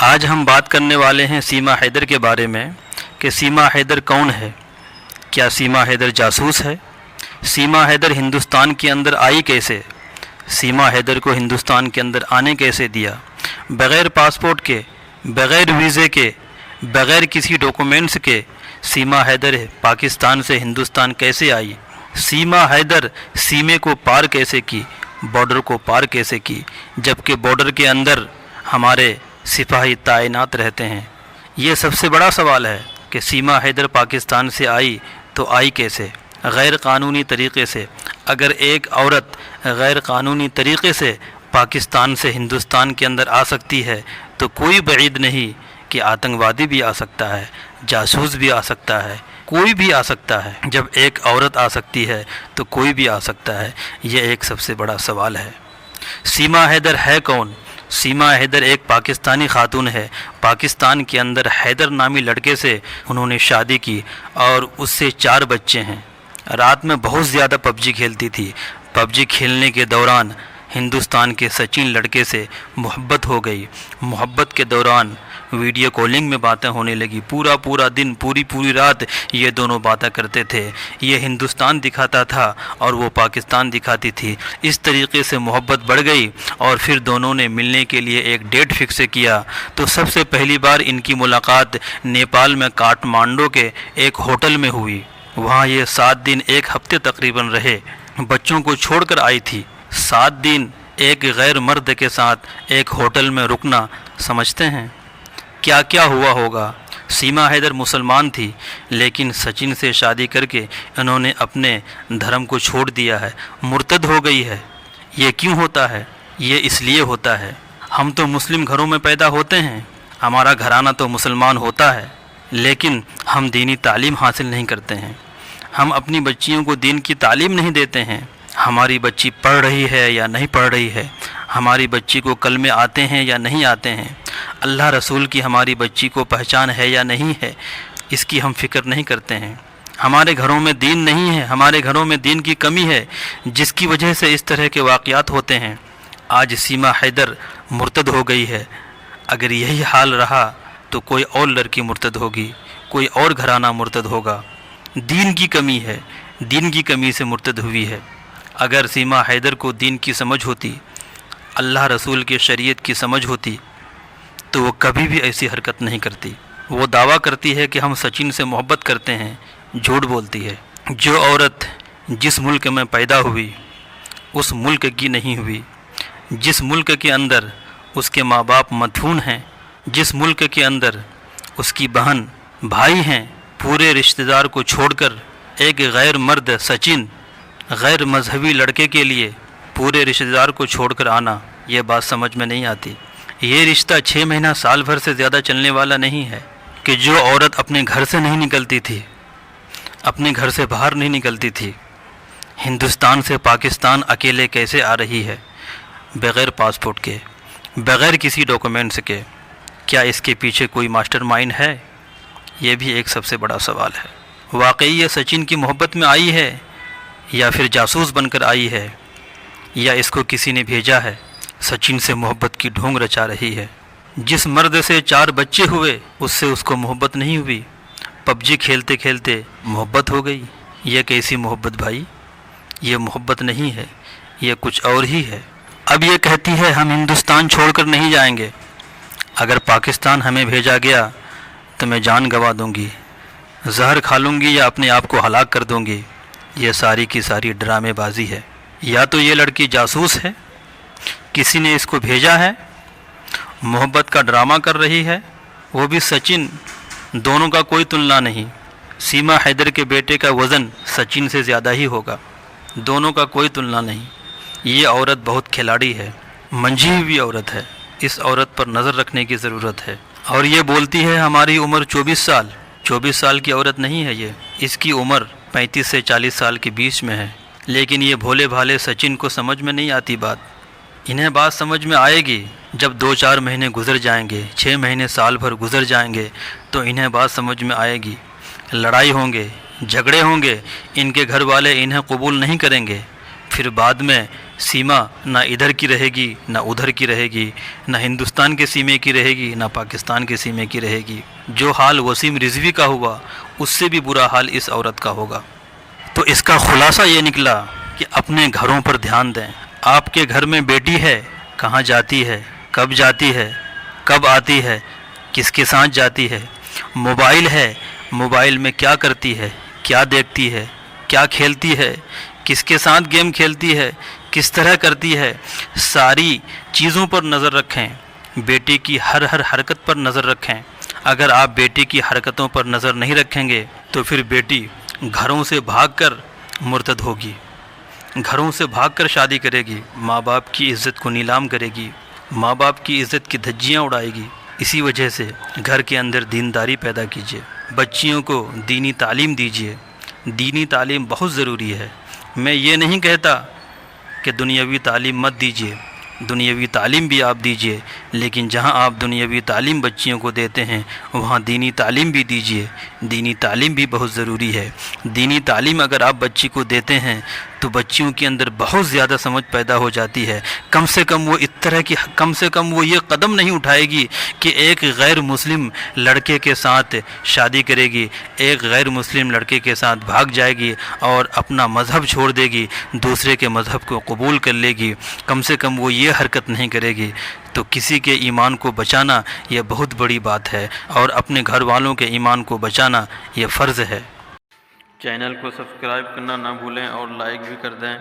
آج ہم بات کرنے والے ہیں سیما حیدر کے بارے میں کہ سیما حیدر کون ہے۔ کیا سیما حیدر جاسوس ہے؟ سیما حیدر ہندوستان کے اندر آئی کیسے؟ سیما حیدر کو ہندوستان کے اندر آنے کیسے دیا؟ بغیر پاسپورٹ کے، بغیر ویزے کے، بغیر کسی ڈاکومنٹس کے سیما حیدر پاکستان سے ہندوستان کیسے آئی؟ سیما حیدر سیمے کو پار کیسے کی؟ بارڈر کو پار کیسے کی؟ جبکہ بارڈر کے اندر ہمارے سپاہی تعینات رہتے ہیں۔ یہ سب سے بڑا سوال ہے کہ سیما حیدر پاکستان سے آئی تو آئی کیسے؟ غیر قانونی طریقے سے۔ اگر ایک عورت غیر قانونی طریقے سے پاکستان سے ہندوستان کے اندر آ سکتی ہے تو کوئی بعید نہیں کہ آتنکوادی بھی آ سکتا ہے، جاسوس بھی آ سکتا ہے، کوئی بھی آ سکتا ہے۔ جب ایک عورت آ سکتی ہے تو کوئی بھی آ سکتا ہے۔ یہ ایک سب سے بڑا سوال ہے۔ سیما حیدر ہے کون؟ سیما حیدر ایک پاکستانی خاتون ہے۔ پاکستان کے اندر حیدر نامی لڑکے سے انہوں نے شادی کی اور اس سے 4 بچے ہیں۔ رات میں بہت زیادہ پب جی کھیلتی تھی۔ پب جی کھیلنے کے دوران ہندوستان کے سچن لڑکے سے محبت ہو گئی۔ محبت کے دوران ویڈیو کالنگ میں باتیں ہونے لگی۔ پورا دن، پوری رات یہ دونوں باتیں کرتے تھے۔ یہ ہندوستان دکھاتا تھا اور وہ پاکستان دکھاتی تھی۔ اس طریقے سے محبت بڑھ گئی اور پھر دونوں نے ملنے کے لیے ایک ڈیٹ فکس کیا۔ تو سب سے پہلی بار ان کی ملاقات نیپال میں کاٹمانڈو کے ایک ہوٹل میں ہوئی۔ وہاں یہ 7 دن 1 ہفتے تقریباً رہے۔ بچوں کو چھوڑ کر آئی تھی۔ 7 دن ایک غیر مرد کے ساتھ ایک ہوٹل میں رکنا، سمجھتے ہیں کیا کیا ہوا ہوگا؟ سیما حیدر مسلمان تھی لیکن سچن سے شادی کر کے انہوں نے اپنے دھرم کو چھوڑ دیا ہے، مرتد ہو گئی ہے۔ یہ کیوں ہوتا ہے؟ یہ اس لیے ہوتا ہے، ہم تو مسلم گھروں میں پیدا ہوتے ہیں، ہمارا گھرانہ تو مسلمان ہوتا ہے، لیکن ہم دینی تعلیم حاصل نہیں کرتے ہیں۔ ہم اپنی بچیوں کو دین کی تعلیم نہیں دیتے ہیں۔ ہماری بچی پڑھ رہی ہے یا نہیں پڑھ رہی ہے، ہماری بچی کو کلمے آتے ہیں یا نہیں آتے ہیں، اللہ رسول کی ہماری بچی کو پہچان ہے یا نہیں ہے، اس کی ہم فکر نہیں کرتے ہیں۔ ہمارے گھروں میں دین نہیں ہے، ہمارے گھروں میں دین کی کمی ہے، جس کی وجہ سے اس طرح کے واقعات ہوتے ہیں۔ آج سیما حیدر مرتد ہو گئی ہے۔ اگر یہی حال رہا تو کوئی اور لڑکی مرتد ہوگی، کوئی اور گھرانہ مرتد ہوگا۔ دین کی کمی ہے، دین کی کمی سے مرتد ہوئی ہے۔ اگر سیما حیدر کو دین کی سمجھ ہوتی، اللہ رسول کے شریعت کی سمجھ ہوتی تو وہ کبھی بھی ایسی حرکت نہیں کرتی۔ وہ دعویٰ کرتی ہے کہ ہم سچن سے محبت کرتے ہیں، جھوٹ بولتی ہے۔ جو عورت جس ملک میں پیدا ہوئی اس ملک کی نہیں ہوئی، جس ملک کے اندر اس کے ماں باپ مدفون ہیں، جس ملک کے اندر اس کی بہن بھائی ہیں، پورے رشتہ دار کو چھوڑ کر ایک غیر مرد سچن، غیر مذہبی لڑکے کے لیے پورے رشتہ دار کو چھوڑ کر آنا، یہ بات سمجھ میں نہیں آتی۔ یہ رشتہ 6 مہینہ سال بھر سے زیادہ چلنے والا نہیں ہے کہ جو عورت اپنے گھر سے نہیں نکلتی تھی، اپنے گھر سے باہر نہیں نکلتی تھی، ہندوستان سے پاکستان اکیلے کیسے آ رہی ہے، بغیر پاسپورٹ کے، بغیر کسی ڈاکومنٹس کے؟ کیا اس کے پیچھے کوئی ماسٹر مائنڈ ہے؟ یہ بھی ایک سب سے بڑا سوال ہے۔ واقعی یہ سچن کی محبت میں آئی ہے یا پھر جاسوس بن کر آئی ہے، یا اس کو کسی نے بھیجا ہے؟ سچن سے محبت کی ڈھونگ رچا رہی ہے۔ جس مرد سے 4 بچے ہوئے اس سے اس کو محبت نہیں ہوئی، پب جی کھیلتے کھیلتے محبت ہو گئی۔ یہ کیسی محبت بھائی؟ یہ محبت نہیں ہے، یہ کچھ اور ہی ہے۔ اب یہ کہتی ہے ہم ہندوستان چھوڑ کر نہیں جائیں گے، اگر پاکستان ہمیں بھیجا گیا تو میں جان گنوا دوں گی، زہر کھا لوں گی یا اپنے آپ کو ہلاک کر دوں گی۔ یہ ساری کی ساری ڈرامے بازی ہے۔ یا تو یہ لڑکی جاسوس ہے، کسی نے اس کو بھیجا ہے، محبت کا ڈرامہ کر رہی ہے، وہ بھی سچن، دونوں کا کوئی تلنا نہیں۔ سیما حیدر کے بیٹے کا وزن سچن سے زیادہ ہی ہوگا، دونوں کا کوئی تلنا نہیں۔ یہ عورت بہت کھلاڑی ہے، منجھی ہوئی عورت ہے، اس عورت پر نظر رکھنے کی ضرورت ہے۔ اور یہ بولتی ہے ہماری عمر 24 سال، 24 سال کی عورت نہیں ہے یہ، اس کی عمر 35 سے 40 سال کے بیچ میں ہے۔ لیکن یہ بھولے بھالے سچن کو سمجھ میں نہیں آتی بات۔ انہیں بات سمجھ میں آئے گی جب 2-4 مہینے گزر جائیں گے، 6 مہینے سال بھر گزر جائیں گے تو انہیں بات سمجھ میں آئے گی۔ لڑائی ہوں گے، جھگڑے ہوں گے، ان کے گھر والے انہیں قبول نہیں کریں گے، پھر بعد میں سیما نہ ادھر کی رہے گی نہ ادھر کی رہے گی، نہ ہندوستان کے سیمے کی رہے گی نہ پاکستان کے سیمے کی رہے گی۔ جو حال وسیم رضوی کا ہوا اس سے بھی برا حال اس عورت کا ہوگا۔ تو اس کا خلاصہ یہ نکلا کہ اپنے گھروں پر دھیان دیں۔ آپ کے گھر میں بیٹی ہے، کہاں جاتی ہے، کب جاتی ہے، کب آتی ہے، کس کے ساتھ جاتی ہے، موبائل ہے، موبائل میں کیا کرتی ہے، کیا دیکھتی ہے، کیا کھیلتی ہے، کس کے ساتھ گیم کھیلتی ہے، کس طرح کرتی ہے، ساری چیزوں پر نظر رکھیں۔ بیٹی کی ہر حرکت پر نظر رکھیں۔ اگر آپ بیٹی کی حرکتوں پر نظر نہیں رکھیں گے تو پھر بیٹی گھروں سے بھاگ کر مرتد ہوگی، گھروں سے بھاگ کر شادی کرے گی، ماں باپ کی عزت کو نیلام کرے گی، ماں باپ کی عزت کی دھجیاں اڑائے گی۔ اسی وجہ سے گھر کے اندر دینداری پیدا کیجیے، بچیوں کو دینی تعلیم دیجیے۔ دینی تعلیم بہت ضروری ہے۔ میں یہ نہیں کہتا کہ دنیاوی تعلیم مت دیجیے، دنیاوی تعلیم بھی آپ دیجیے، لیکن جہاں آپ دنیاوی تعلیم بچیوں کو دیتے ہیں وہاں دینی تعلیم بھی دیجیے۔ دینی تعلیم بھی بہت ضروری ہے۔ دینی تعلیم اگر آپ بچی کو دیتے ہیں تو بچیوں کے اندر بہت زیادہ سمجھ پیدا ہو جاتی ہے۔ کم سے کم وہ یہ قدم نہیں اٹھائے گی کہ ایک غیر مسلم لڑکے کے ساتھ شادی کرے گی، ایک غیر مسلم لڑکے کے ساتھ بھاگ جائے گی اور اپنا مذہب چھوڑ دے گی، دوسرے کے مذہب کو قبول کر لے گی۔ کم سے کم وہ یہ حرکت نہیں کرے گی۔ تو کسی کے ایمان کو بچانا یہ بہت بڑی بات ہے، اور اپنے گھر والوں کے ایمان کو بچانا یہ فرض ہے۔ چینل کو سبسکرائب کرنا نہ بھولیں اور لائک بھی کر دیں۔